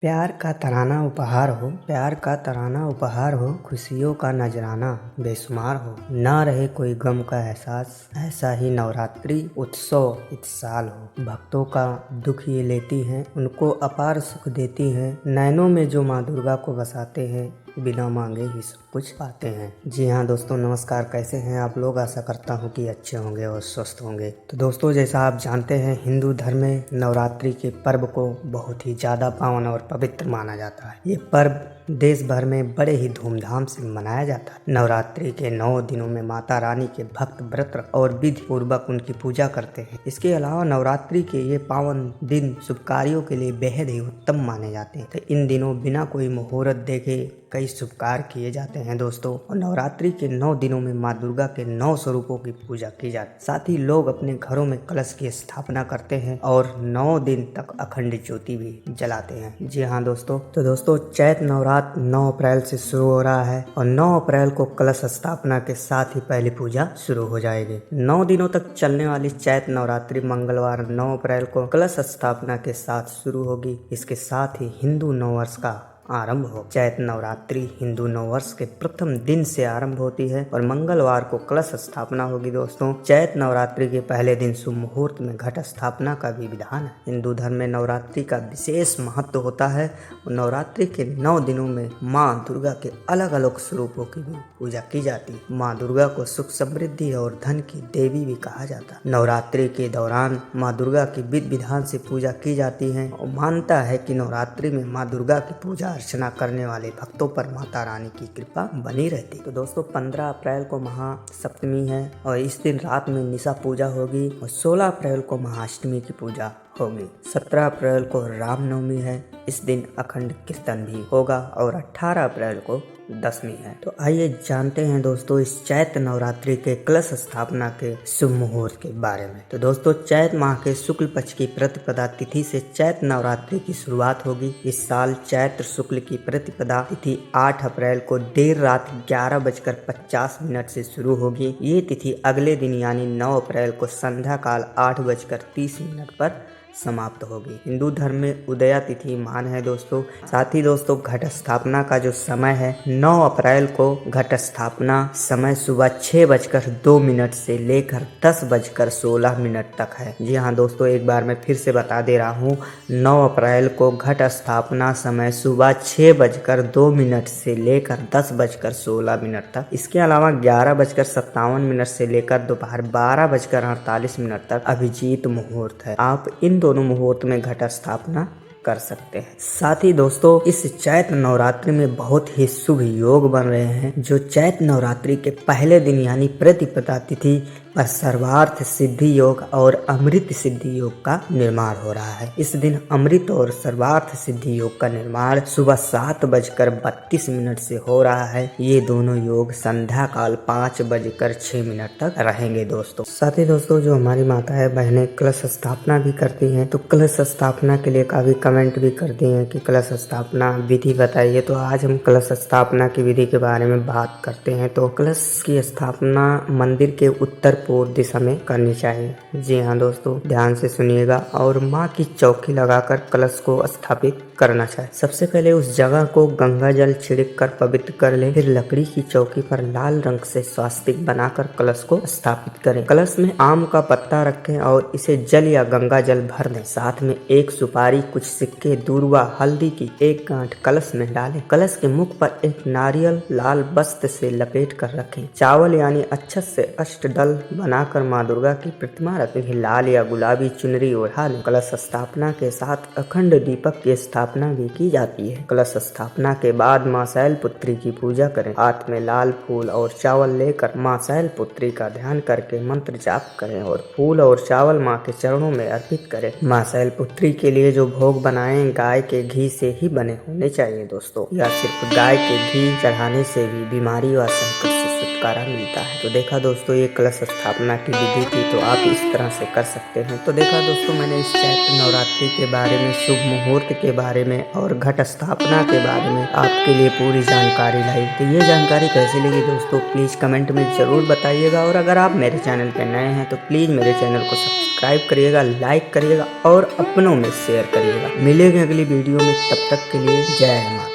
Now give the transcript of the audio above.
प्यार का तराना उपहार हो, प्यार का तराना उपहार हो, खुशियों का नजराना बेशुमार हो, ना रहे कोई गम का एहसास, ऐसा ही नवरात्रि उत्सव इस साल हो। भक्तों का दुख ये लेती हैं, उनको अपार सुख देती हैं, नैनों में जो माँ दुर्गा को बसाते हैं, बिना मांगे ही सब कुछ पाते हैं। जी हाँ दोस्तों, नमस्कार। कैसे हैं आप लोग? आशा करता हूँ कि अच्छे होंगे और स्वस्थ होंगे। तो दोस्तों, जैसा आप जानते हैं, हिंदू धर्म में नवरात्रि के पर्व को बहुत ही ज़्यादा पावन और पवित्र माना जाता है। ये पर्व देश भर में बड़े ही धूमधाम से मनाया जाता है। नवरात्रि के 9 दिनों में माता रानी के भक्त व्रत और विधि पूर्वक उनकी पूजा करते हैं। इसके अलावा नवरात्रि के ये पावन दिन शुभ कार्यों के लिए बेहद ही उत्तम माने जाते हैं। तो इन दिनों बिना कोई मुहूर्त देखे कई शुभ कार्य किए जाते हैं दोस्तों। और नवरात्रि के 9 दिनों में माँ दुर्गा के 9 स्वरूपों की पूजा की जाती है। साथ ही लोग अपने घरों में कलश की स्थापना करते हैं और 9 दिन तक अखंड ज्योति भी जलाते हैं। जी हाँ दोस्तों, तो दोस्तों चैत्र नवरात्र 9 अप्रैल से शुरू हो रहा है और 9 अप्रैल को कलश स्थापना के साथ ही पहली पूजा शुरू हो जाएगी। 9 दिनों तक चलने वाली चैत्र नवरात्रि मंगलवार 9 अप्रैल को कलश स्थापना के साथ शुरू होगी। इसके साथ ही हिंदू नववर्ष का आरंभ हो। चैत्र नवरात्रि हिंदू नववर्ष के प्रथम दिन से आरंभ होती है और मंगलवार को कलश स्थापना होगी। दोस्तों, चैत्र नवरात्रि के पहले दिन शुभ मुहूर्त में घट स्थापना का भी विधान है। हिंदू धर्म में नवरात्रि का विशेष महत्व होता है और नवरात्रि के 9 दिनों में माँ दुर्गा के अलग अलग स्वरूपों की भी पूजा की जाती है। माँ दुर्गा को सुख समृद्धि और धन की देवी भी कहा जाता है। नवरात्रि के दौरान माँ दुर्गा की विधि विधान से पूजा की जाती है और मानता है कि नवरात्रि में माँ दुर्गा की पूजा अर्चना करने वाले भक्तों पर माता रानी की कृपा बनी रहती। तो दोस्तों 15 अप्रैल को महासप्तमी है और इस दिन रात में निशा पूजा होगी और 16 अप्रैल को महाअष्टमी की पूजा होगी। 17 अप्रैल को रामनवमी है, इस दिन अखंड कीर्तन भी होगा और 18 अप्रैल को दशमी है। तो आइए जानते हैं दोस्तों इस चैत्र नवरात्रि के कलश स्थापना के शुभ मुहूर्त के बारे में। तो दोस्तों, चैत्र माह के शुक्ल पक्ष की प्रतिपदा तिथि से चैत्र नवरात्रि की शुरुआत होगी। इस साल चैत्र शुक्ल की प्रतिपदा तिथि 8 अप्रैल को देर रात 11:50 से शुरू होगी। ये तिथि अगले दिन यानी 9 अप्रैल को संध्या काल 8:30 पर समाप्त होगी। हिंदू धर्म में उदया तिथि मान है दोस्तों। साथ ही दोस्तों घट स्थापना का जो समय है 9 अप्रैल को घट स्थापना समय सुबह 6:02 से लेकर 10:16 तक है। जी हाँ दोस्तों, एक बार मैं फिर से बता दे रहा हूँ, 9 अप्रैल को घट स्थापना समय सुबह 6:02 से लेकर 10:16 तक। इसके अलावा 11:57 से लेकर दोपहर 12:48 तक अभिजीत मुहूर्त है। आप इन दोनों मुहूर्त में घट स्थापना कर सकते हैं। साथ ही दोस्तों इस चैत्र नवरात्रि में बहुत ही शुभ योग बन रहे हैं। जो चैत्र नवरात्रि के पहले दिन यानी प्रतिपदा तिथि पर सर्वार्थ सिद्धि योग और अमृत सिद्धि योग का निर्माण हो रहा है। इस दिन अमृत और सर्वार्थ सिद्धि योग का निर्माण सुबह 7:32 से हो रहा है। ये दोनों योग संध्या काल 5:06 तक रहेंगे दोस्तों। साथ ही दोस्तों जो हमारी माता है बहनें कलश स्थापना भी करती हैं, तो कलश स्थापना के लिए काफी कमेंट भी करती हैं कि कलश स्थापना विधि बताइए। तो आज हम कलश स्थापना की विधि के बारे में बात करते हैं। तो कलश की स्थापना मंदिर के उत्तर पूर्व दिशा में करनी चाहिए। जी हाँ दोस्तों, ध्यान से सुनिएगा। और माँ की चौकी लगाकर कलश को स्थापित करना चाहिए। सबसे पहले उस जगह को गंगा जल छिड़क कर पवित्र कर ले। फिर लकड़ी की चौकी पर लाल रंग से स्वास्तिक बनाकर कलश को स्थापित करें। कलश में आम का पत्ता रखें और इसे जल या गंगा जल भर दें। साथ में एक सुपारी, कुछ सिक्के, दूर्वा, हल्दी की एक गांठ कलश में डालें। कलश के मुख पर एक नारियल लाल वस्त्र से लपेट कर रखें। चावल यानी अक्षत से अष्टदल बनाकर माँ दुर्गा की प्रतिमा रखें। लाल या गुलाबी चुनरी ओढ़ा लें। कलश स्थापना के साथ अखंड दीपक की स्थापना भी की जाती है। कलश स्थापना के बाद माँ शैलपुत्री की पूजा करें। हाथ में लाल फूल और चावल लेकर माँ शैलपुत्री का ध्यान करके मंत्र जाप करें और फूल और चावल माँ के चरणों में अर्पित करें। माँ शैलपुत्री के लिए जो भोग बनाएं गाय के घी से ही बने होने चाहिए दोस्तों। या सिर्फ गाय के घी चढ़ाने से भी बीमारी व संकट से छुटकारा मिलता है। तो देखा दोस्तों ये कलश स्थापना की विधि थी, तो आप इस तरह से कर सकते हैं। तो देखा दोस्तों मैंने इस चैत्र नवरात्रि के बारे में, शुभ मुहूर्त के बारे में और घट स्थापना के बारे में आपके लिए पूरी जानकारी लाई। तो ये जानकारी कैसी लगी दोस्तों प्लीज कमेंट में जरूर बताइएगा, और अगर आप मेरे चैनल पर नए हैं तो प्लीज मेरे चैनल को सब्सक्राइब करिएगा, लाइक करिएगा और अपनों में शेयर करिएगा। मिलेंगे अगली वीडियो में, तब तक के लिए जय माता।